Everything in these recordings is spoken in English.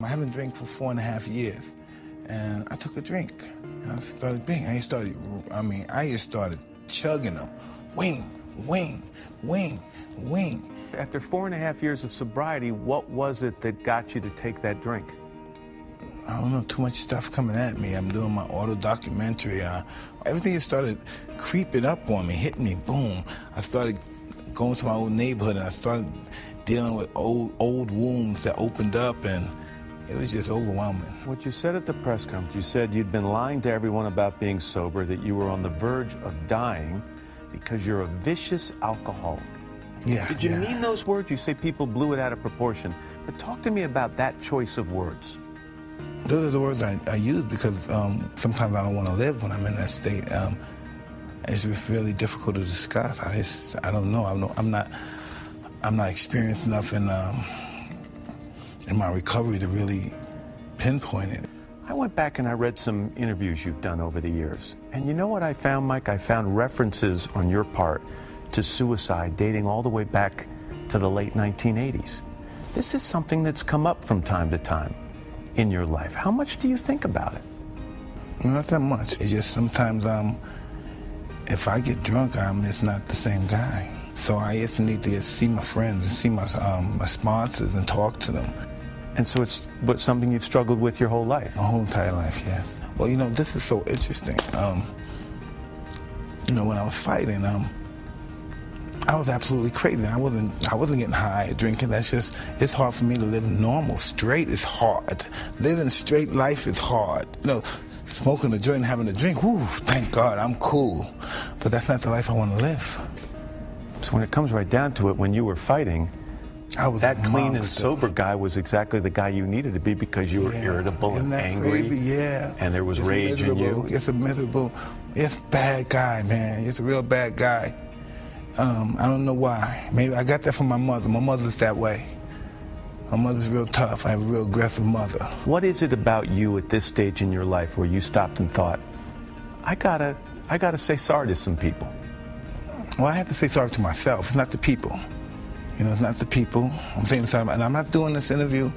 I haven't drank for 4.5 years, and I took a drink, and I started drinking. I just started chugging them. Wing, wing, wing, wing. After 4.5 years of sobriety, what was it that got you to take that drink? I don't know, too much stuff coming at me. I'm doing my auto documentary. Everything just started creeping up on me, hitting me, boom. I started going to my old neighborhood, and I started dealing with old wounds that opened up, and it was just overwhelming. What you said at the press conference, you said you'd been lying to everyone about being sober, that you were on the verge of dying because you're a vicious alcoholic. Yeah. Did you mean those words? You say people blew it out of proportion. But talk to me about that choice of words. Those are the words I use because sometimes I don't want to live when I'm in that state. It's just really difficult to discuss. I don't know. I'm not experienced enough in my recovery to really pinpoint it. I went back and I read some interviews you've done over the years. And you know what I found, Mike? I found references on your part to suicide dating all the way back to the late 1980s. This is something that's come up from time to time in your life. How much do you think about it? Not that much. It's just sometimes if I get drunk, I'm just not the same guy. So I just need to see my friends and see my sponsors and talk to them. And so it's something you've struggled with your whole life? My whole entire life, yes. Well, this is so interesting. When I was fighting, I was absolutely crazy. I wasn't getting high or drinking. It's hard for me to live normal. Straight is hard. Living straight life is hard. Smoking a joint and having a drink, whoo, thank God, I'm cool. But that's not the life I want to live. So when it comes right down to it, when you were fighting, I was that clean and sober guy was exactly the guy you needed to be because you were irritable and angry. Crazy? Yeah. And there was rage in you. It's a bad guy, man. It's a real bad guy. I don't know why. Maybe I got that from my mother. My mother's that way. My mother's real tough. I have a real aggressive mother. What is it about you at this stage in your life where you stopped and thought, I gotta say sorry to some people? Well, I have to say sorry to myself. It's not the people. It's not the people. I'm saying sorry, and I'm not doing this interview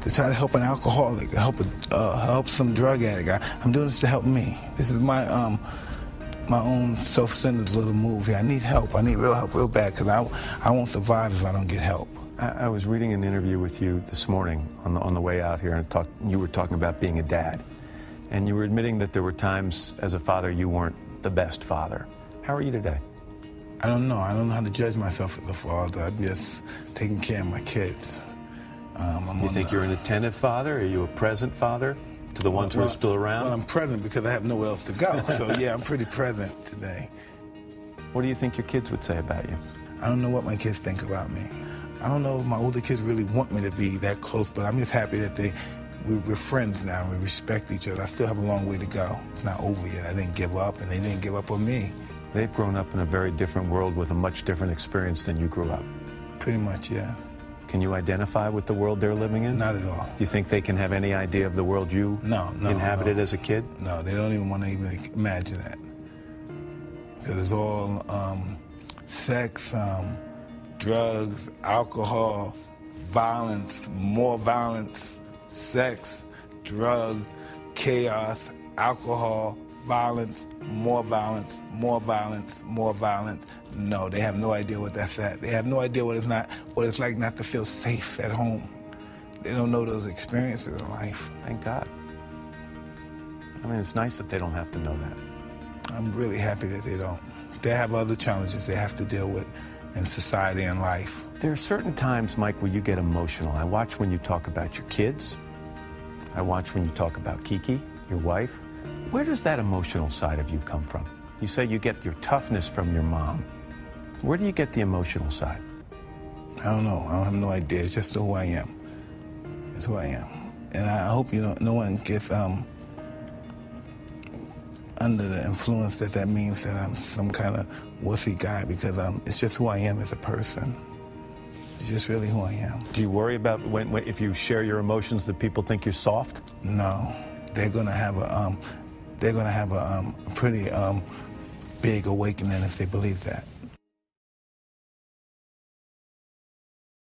to try to help an alcoholic, help some drug addict. I'm doing this to help me. This is my own self-centered little move here. I need help. I need real help real bad because I won't survive if I don't get help. I was reading an interview with you this morning on the way out here, and you were talking about being a dad. And you were admitting that there were times as a father you weren't the best father. How are you today? I don't know. I don't know how to judge myself as a father. I'm just taking care of my kids. You think you're an attentive father? Are you a present father to the ones who are still around? Well, I'm present because I have nowhere else to go. So, yeah, I'm pretty present today. What do you think your kids would say about you? I don't know what my kids think about me. I don't know if my older kids really want me to be that close, but I'm just happy that we're friends now and we respect each other. I still have a long way to go. It's not over yet. I didn't give up, and they didn't give up on me. They've grown up in a very different world with a much different experience than you grew up. Pretty much, yeah. Can you identify with the world they're living in? Not at all. Do you think they can have any idea of the world you inhabited as a kid? No, they don't even want to even imagine that. Because it's all sex, drugs, alcohol, violence, more violence, sex, drugs, chaos, alcohol, violence, more violence, more violence, more violence. No, they have no idea what that's at. They have no idea what it's like not to feel safe at home. They don't know those experiences in life. Thank God. I mean, it's nice that they don't have to know that. I'm really happy that they don't. They have other challenges they have to deal with in society and life. There are certain times, Mike, where you get emotional. I watch when you talk about your kids. I watch when you talk about Kiki, your wife. Where does that emotional side of you come from? You say you get your toughness from your mom. Where do you get the emotional side? I don't know. I have no idea. It's just who I am. It's who I am. And I hope no one gets under the influence that means that I'm some kind of wussy guy, because it's just who I am as a person. It's just really who I am. Do you worry about if you share your emotions that people think you're soft? No. They're gonna have a pretty big awakening if they believe that.